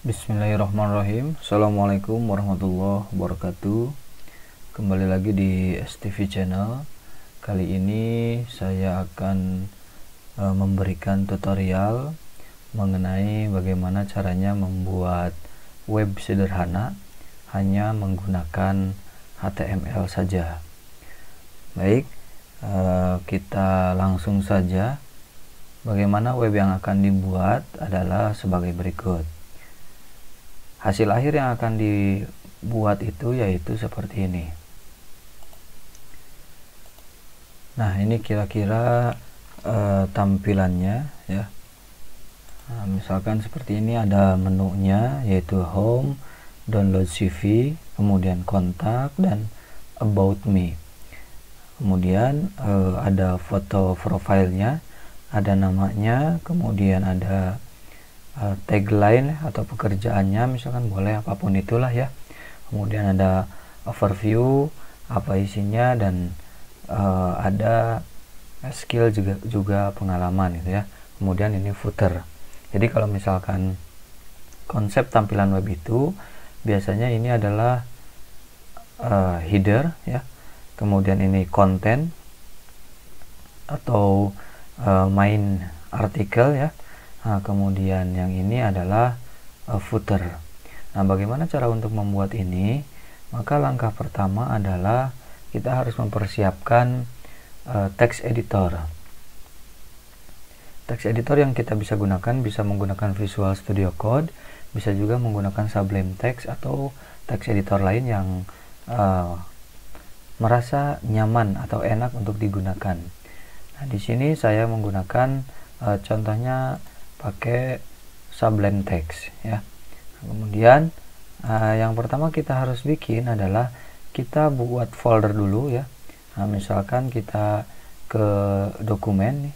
Bismillahirrahmanirrahim. Assalamualaikum warahmatullahi wabarakatuh. Kembali lagi di STV Channel. Kali ini saya akan memberikan tutorial mengenai bagaimana caranya membuat web sederhana hanya menggunakan HTML saja. Baik, kita langsung saja. Bagaimana web yang akan dibuat adalah sebagai berikut. Hasil akhir yang akan dibuat itu yaitu seperti ini. Nah, ini kira-kira tampilannya ya. Nah, misalkan seperti ini, ada menunya yaitu home, download CV, kemudian kontak, dan about me. Kemudian ada foto profilnya, ada namanya, kemudian ada tagline atau pekerjaannya, misalkan boleh apapun itulah ya. Kemudian ada overview, apa isinya, dan ada skill juga pengalaman gitu ya. Kemudian ini footer. Jadi kalau misalkan konsep tampilan web itu biasanya ini adalah header ya. Kemudian ini konten atau main artikel ya. Nah, kemudian yang ini adalah footer. Nah, bagaimana cara untuk membuat ini? Maka langkah pertama adalah kita harus mempersiapkan text editor. Text editor yang kita bisa gunakan bisa menggunakan Visual Studio Code, bisa juga menggunakan Sublime Text atau text editor lain yang merasa nyaman atau enak untuk digunakan. Nah, di sini saya menggunakan contohnya pakai Sublime Text ya. Kemudian yang pertama kita harus bikin adalah kita buat folder dulu ya. Nah, misalkan kita ke dokumen nih,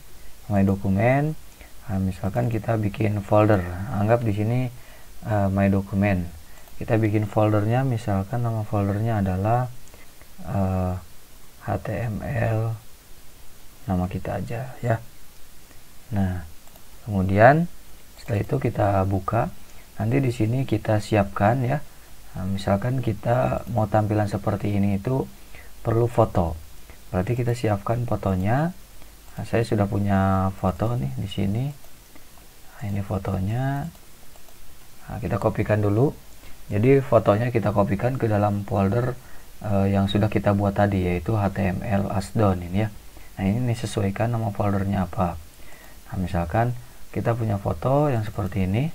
my dokumen. Nah, misalkan kita bikin folder, anggap di sini my dokumen. Kita bikin foldernya, misalkan nama foldernya adalah HTML, nama kita aja ya. Nah, kemudian setelah itu kita buka. Nanti di sini kita siapkan ya. Nah, misalkan kita mau tampilan seperti ini itu perlu foto. Berarti kita siapkan fotonya. Nah, saya sudah punya foto nih di sini. Nah, ini fotonya. Nah, kita kopikan dulu. Jadi fotonya kita kopikan ke dalam folder yang sudah kita buat tadi, yaitu HTML Asdon ini ya. Nah, ini sesuaikan nama foldernya apa. Nah, misalkan kita punya foto yang seperti ini.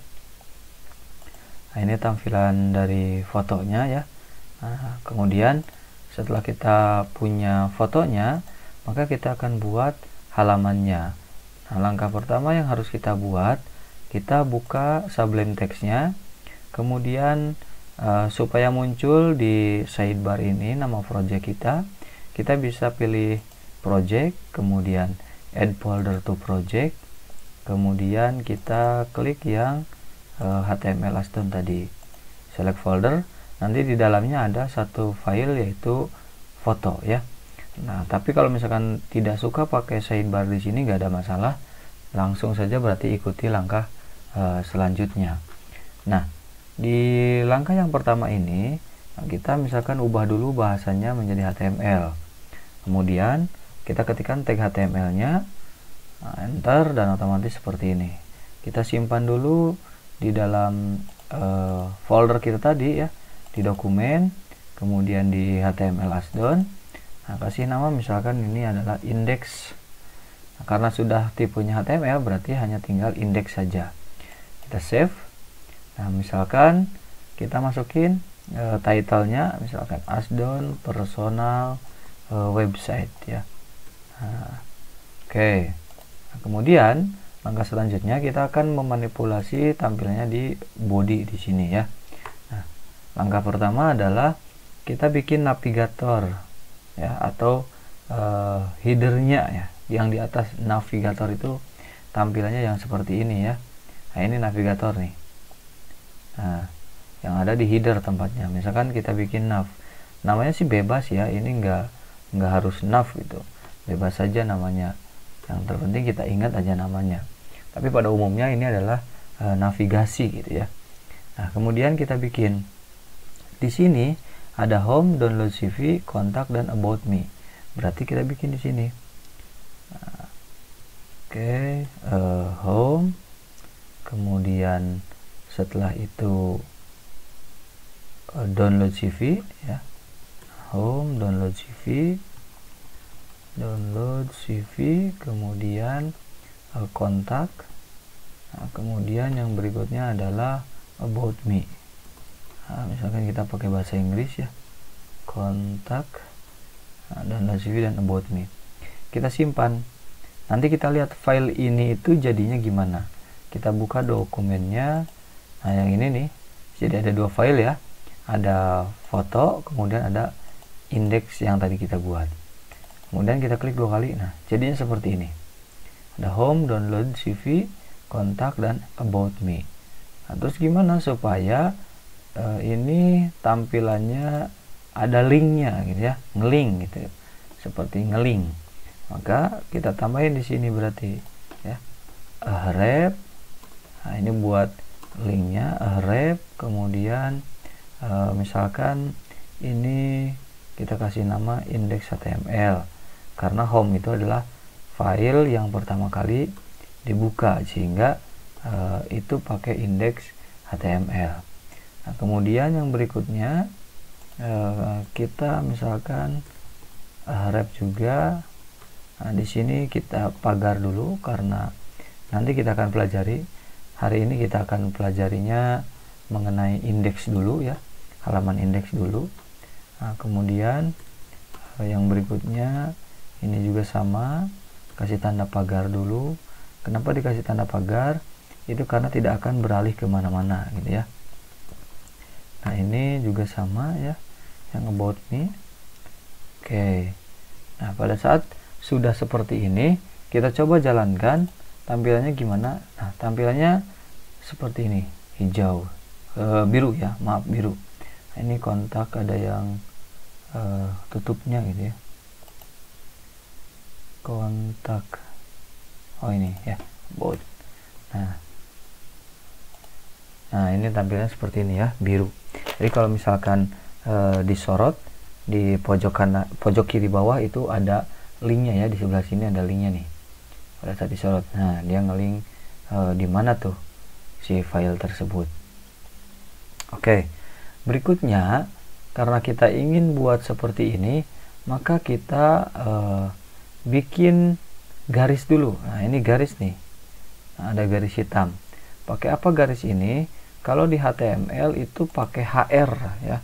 Nah, ini tampilan dari fotonya ya. Nah, kemudian setelah kita punya fotonya, maka kita akan buat halamannya. Nah, langkah pertama yang harus kita buat, kita buka Sublime Text-nya. Kemudian supaya muncul di sidebar ini nama project kita bisa pilih project, kemudian add folder to project. Kemudian kita klik yang HTML Aston tadi, select folder. Nanti di dalamnya ada satu file yaitu foto ya. Nah, tapi kalau misalkan tidak suka pakai sidebar di sini nggak ada masalah, langsung saja berarti ikuti langkah selanjutnya. Nah, di langkah yang pertama ini kita misalkan ubah dulu bahasanya menjadi HTML. Kemudian kita ketikkan tag HTML-nya. Nah, enter, dan otomatis seperti ini. Kita simpan dulu di dalam folder kita tadi ya, di dokumen, kemudian di HTML Asdon. Nah, kasih nama misalkan ini adalah index. Nah, karena sudah tipenya HTML berarti hanya tinggal index saja. Kita save. Nah, misalkan kita masukin title-nya misalkan Asdon personal website ya. Nah, oke. Nah, kemudian langkah selanjutnya kita akan memanipulasi tampilannya di body di sini ya. Nah, langkah pertama adalah kita bikin navigator ya, atau headernya ya, yang di atas navigator itu tampilannya yang seperti ini ya. Nah, ini navigator nih. Nah, yang ada di header tempatnya. Misalkan kita bikin nav, namanya sih bebas ya, ini nggak harus nav gitu, bebas saja namanya. Yang terpenting kita ingat aja namanya. Tapi pada umumnya ini adalah navigasi gitu ya. Nah, kemudian kita bikin di sini ada home, download CV, kontak, dan about me. Berarti kita bikin di sini. Nah, oke, home, kemudian setelah itu download CV ya, home, download CV, kemudian kontak. Nah, kemudian yang berikutnya adalah about me. Nah, misalkan kita pakai bahasa Inggris ya, kontak, download CV, dan about me. Kita simpan. Nanti kita lihat file ini itu jadinya gimana. Kita buka dokumennya. Nah, yang ini nih, jadi ada 2 file ya, ada foto, kemudian ada indeks yang tadi kita buat. Kemudian kita klik 2 kali. Nah, jadinya seperti ini. Ada home, download CV, kontak, dan about me. Nah, terus gimana supaya ini tampilannya ada linknya gitu ya, ngelink gitu, seperti ngelink. Maka kita tambahin di sini berarti ya, href. Nah, ini buat linknya, href. Kemudian misalkan ini kita kasih nama index.html, karena home itu adalah file yang pertama kali dibuka, sehingga itu pakai index.html. Nah, kemudian yang berikutnya kita misalkan href juga. Nah, di sini kita pagar dulu karena nanti kita akan pelajari. Hari ini kita akan pelajarinya mengenai indeks dulu ya, halaman indeks dulu. Nah, kemudian yang berikutnya ini juga sama, kasih tanda pagar dulu. Kenapa dikasih tanda pagar? Itu karena tidak akan beralih kemana-mana gitu ya. Nah, ini juga sama ya, yang about me. Oke. Nah, pada saat sudah seperti ini, kita coba jalankan tampilannya gimana. Nah, tampilannya seperti ini, hijau, biru ya, maaf, biru. Nah, ini kontak ada yang tutupnya gitu ya, kontak. Oh, ini ya, about. Nah, ini tampilannya seperti ini ya, biru. Jadi kalau misalkan disorot di pojok kiri bawah itu ada linknya ya, di sebelah sini ada linknya nih. Pada saat disorot, nah dia ngelink di mana tuh si file tersebut. Oke, berikutnya karena kita ingin buat seperti ini, maka kita bikin garis dulu. Nah, ini garis nih. Nah, ada garis hitam. Pakai apa garis ini? Kalau di HTML itu pakai HR ya.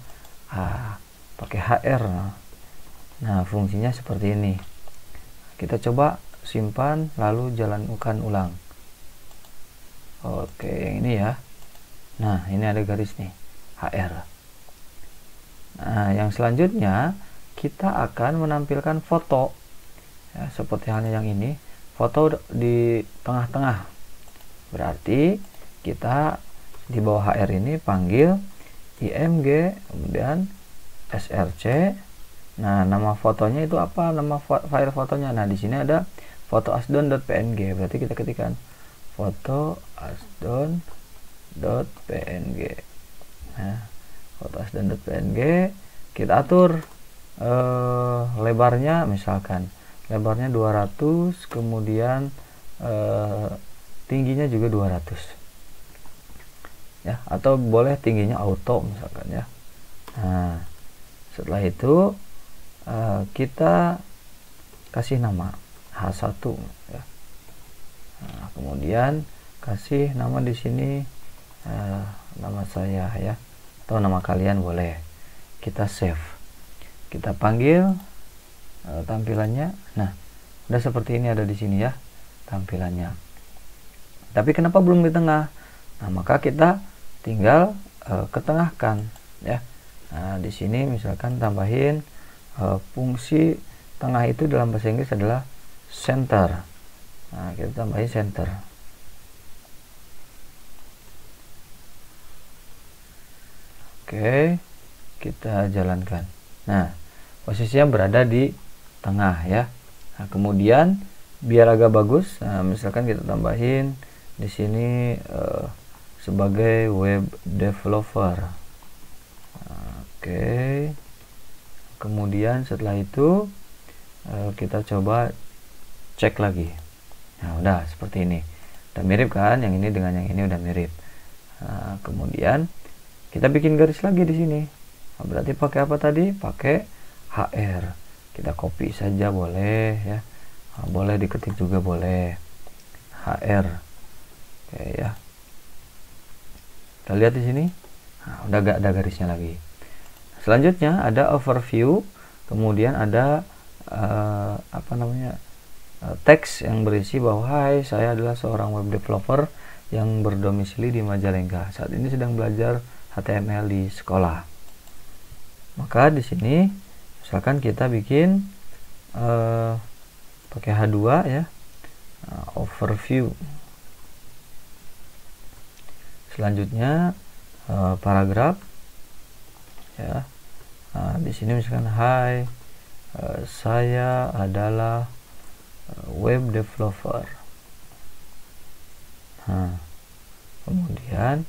Pakai HR. Nah, fungsinya seperti ini. Kita coba simpan lalu jalankan ulang. Oke, yang ini ya. Nah, ini ada garis nih, HR. Nah, yang selanjutnya kita akan menampilkan foto ya, seperti halnya yang ini, foto di tengah-tengah. Berarti kita di bawah HR ini panggil img, kemudian src. Nah, nama fotonya itu apa? Nama file fotonya. Nah, di sini ada fotoasdon.png. Berarti kita ketikkan fotoasdon.png. Nah, fotoasdon.png. Kita atur lebarnya, misalkan lebarnya 200, kemudian tingginya juga 200. Ya, atau boleh tingginya auto misalkan ya. Nah, setelah itu kita kasih nama H1 ya. Nah, kemudian kasih nama di sini nama saya ya, atau nama kalian boleh. Kita save, kita panggil tampilannya. Nah, udah seperti ini, ada di sini ya tampilannya. Tapi kenapa belum di tengah? Nah, maka kita tinggal ketengahkan ya. Nah, di sini misalkan tambahin fungsi tengah itu dalam bahasa Inggris adalah center. Nah, kita tambahin center. Oke, kita jalankan. Nah, posisinya berada di tengah ya. Nah, kemudian biar agak bagus, nah, misalkan kita tambahin di sini sebagai web developer. Oke. Kemudian setelah itu kita coba cek lagi. Nah, udah seperti ini. Udah mirip kan? Yang ini dengan yang ini udah mirip. Nah, kemudian kita bikin garis lagi di sini. Nah, berarti pakai apa tadi? Pakai HR. Kita copy saja boleh ya. Nah, boleh diketik juga boleh. HR. Oke ya. Kita lihat di sini. Nah, udah gak ada garisnya lagi. Selanjutnya ada overview. Kemudian ada teks yang berisi bahwa hai, saya adalah seorang web developer yang berdomisili di Majalengka. Saat ini sedang belajar HTML di sekolah. Maka di sini misalkan kita bikin pakai H2 ya, overview. Selanjutnya paragraf ya. Nah, di sini misalkan hai, saya adalah web developer. Nah, kemudian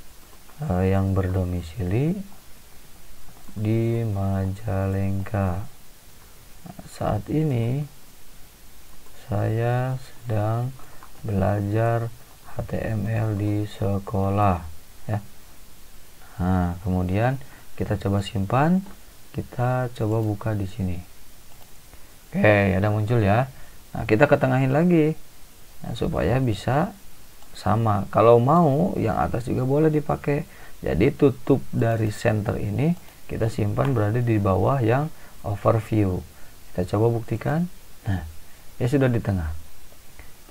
yang berdomisili di Majalengka. Nah, saat ini saya sedang belajar HTML di sekolah ya. Nah, kemudian kita coba simpan, kita coba buka di sini. Oke, ada muncul ya. Nah, kita ketengahin lagi supaya bisa sama. Kalau mau yang atas juga boleh dipakai. Jadi tutup dari center ini kita simpan berada di bawah yang overview. Kita coba buktikan. Nah, ya sudah di tengah.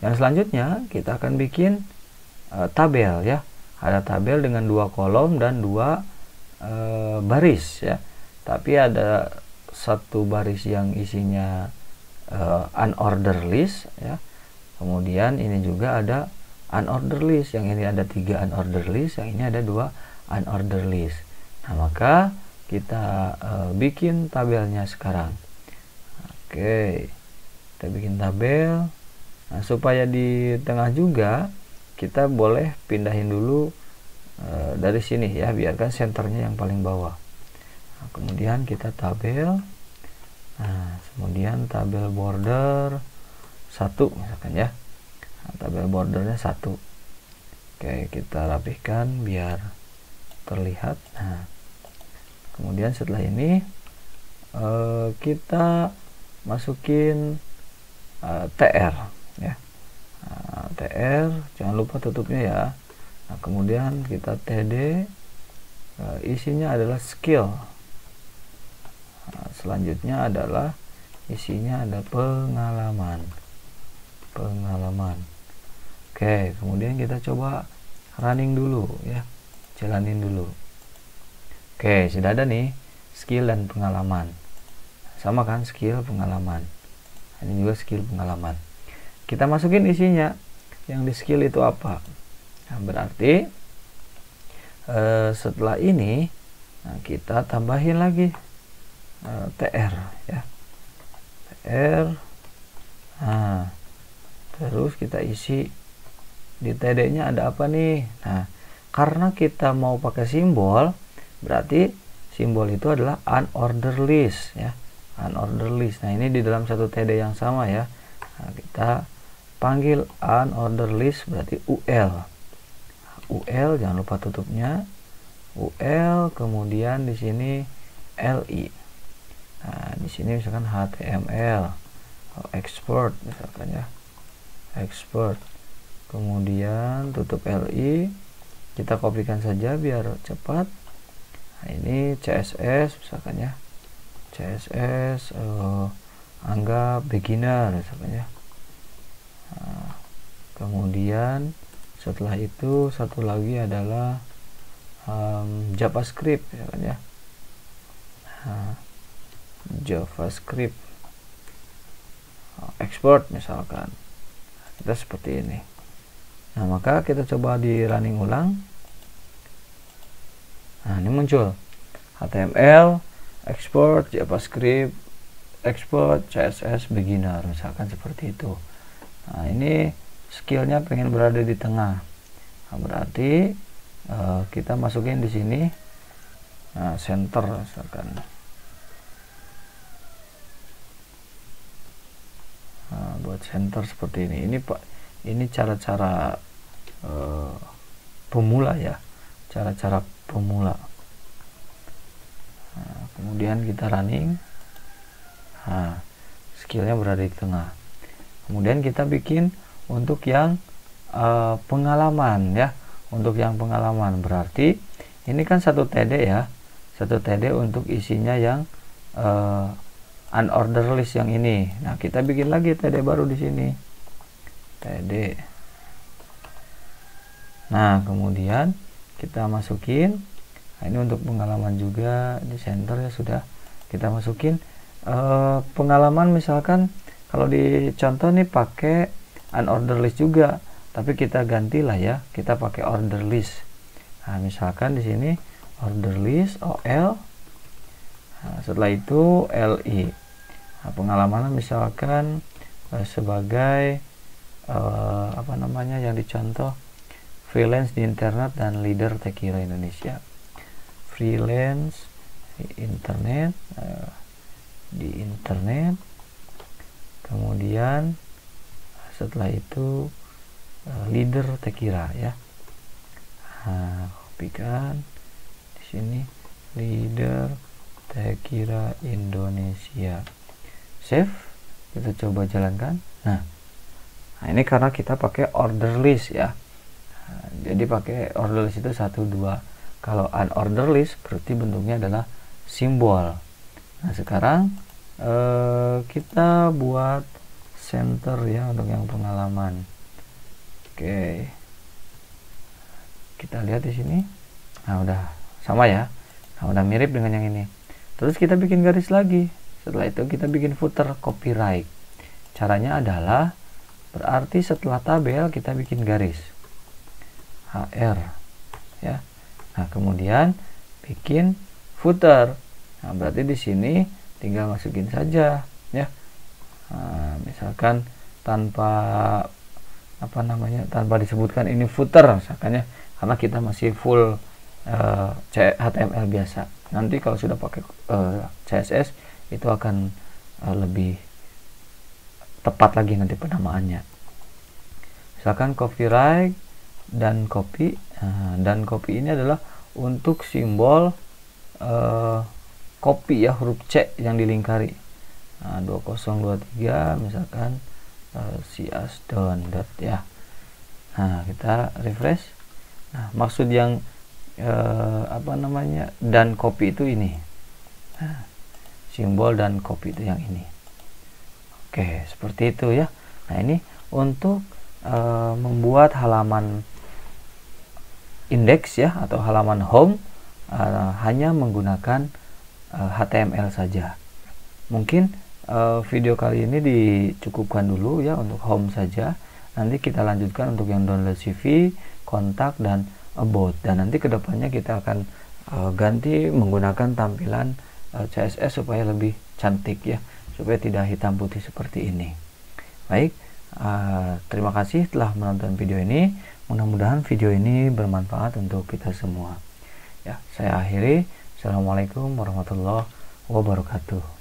Yang selanjutnya kita akan bikin tabel ya. Ada tabel dengan 2 kolom dan 2 baris ya. Tapi ada satu baris yang isinya unordered list ya. Kemudian ini juga ada unordered list. Yang ini ada 3 unordered list, yang ini ada 2 unordered list. Nah, maka kita bikin tabelnya sekarang. Oke, kita bikin tabel. Nah, supaya di tengah juga kita boleh pindahin dulu dari sini ya, biarkan senternya yang paling bawah. Nah, kemudian kita tabel. Nah, kemudian tabel border 1 misalkan ya. Nah, tabel bordernya 1. Oke, kita rapihkan biar terlihat. Nah, kemudian setelah ini kita masukin TR ya. Nah, TR jangan lupa tutupnya ya. Nah, kemudian kita TD, isinya adalah skill. Nah, selanjutnya adalah isinya ada pengalaman. Oke, kemudian kita coba running dulu ya, jalanin dulu. Oke, sudah ada nih skill dan pengalaman. Sama kan, skill pengalaman. Ini juga skill pengalaman. Kita masukin isinya. Yang di skill itu apa? Nah, berarti setelah ini kita tambahin lagi TR ya. TR. Nah, terus kita isi di TD nya ada apa nih. Nah, karena kita mau pakai simbol, berarti simbol itu adalah unordered list ya. Unordered list. Nah, ini di dalam satu TD yang sama ya. Nah, kita panggil unordered list berarti UL. UL jangan lupa tutupnya. UL, kemudian di sini LI. Nah, di sini misalkan HTML, export misalkan ya. Export. Kemudian tutup LI. Kita kopikan saja biar cepat. Nah, ini CSS misalkan ya. CSS anggap beginner misalkan ya. Nah, kemudian setelah itu satu lagi adalah JavaScript misalkan ya. Nah, JavaScript export misalkan. Kita seperti ini. Nah, maka kita coba di running ulang. Nah, ini muncul HTML export, JavaScript export, CSS beginner misalkan seperti itu. Nah, ini skillnya pengen berada di tengah. Nah, berarti kita masukin di sini. Nah, center misalkan. Nah, buat center seperti ini. Ini Pak, ini cara-cara pemula ya, cara-cara pemula. Nah, kemudian kita running. Nah, skillnya berada di tengah. Kemudian kita bikin untuk yang pengalaman ya. Untuk yang pengalaman berarti ini kan 1 TD ya, 1 TD untuk isinya yang unorder list yang ini. Nah, kita bikin lagi TD baru di sini, TD. Nah, kemudian kita masukin. Nah, ini untuk pengalaman juga di center ya, sudah kita masukin pengalaman. Misalkan kalau di contoh nih pakai unorder list juga, tapi kita gantilah ya, kita pakai order list. Nah, misalkan di sini order list OL. Nah, setelah itu LI. Nah, pengalaman misalkan sebagai apa namanya yang dicontoh, freelance di internet dan leader Tekira Indonesia. Freelance di internet, kemudian setelah itu leader Tekira ya. Nah, kopikan di sini leader Tekira Indonesia, save, kita coba jalankan. Nah, ini karena kita pakai order list ya. Nah, jadi pakai order list itu 1, 2. Kalau unorder list berarti bentuknya adalah simbol. Nah, sekarang kita buat center ya untuk yang pengalaman. Oke, kita lihat di sini. Nah, udah sama ya. Nah, udah mirip dengan yang ini. Terus kita bikin garis lagi. Setelah itu kita bikin footer copyright. Caranya adalah berarti setelah tabel kita bikin garis HR ya. Nah, kemudian bikin footer. Nah, berarti di sini tinggal masukin saja ya. Nah, misalkan tanpa apa namanya, tanpa disebutkan ini footer misalkan ya, karena kita masih full HTML biasa. Nanti kalau sudah pakai CSS itu akan lebih tepat lagi nanti penamaannya. Misalkan copyright dan copy. Dan copy ini adalah untuk simbol copy ya, huruf C yang dilingkari. Nah, 2023 misalkan CS down dot ya. Nah, kita refresh. Nah, maksud yang apa namanya dan copy itu ini. Nah, simbol dan copy itu yang ini. Oke, seperti itu ya. Nah, ini untuk membuat halaman indeks ya, atau halaman home hanya menggunakan HTML saja. Mungkin video kali ini dicukupkan dulu ya untuk home saja. Nanti kita lanjutkan untuk yang download CV, kontak, dan about. Dan nanti kedepannya kita akan ganti menggunakan tampilan CSS supaya lebih cantik ya, supaya tidak hitam putih seperti ini. Baik, terima kasih telah menonton video ini. Mudah-mudahan video ini bermanfaat untuk kita semua. Ya, saya akhiri. Assalamualaikum warahmatullahi wabarakatuh.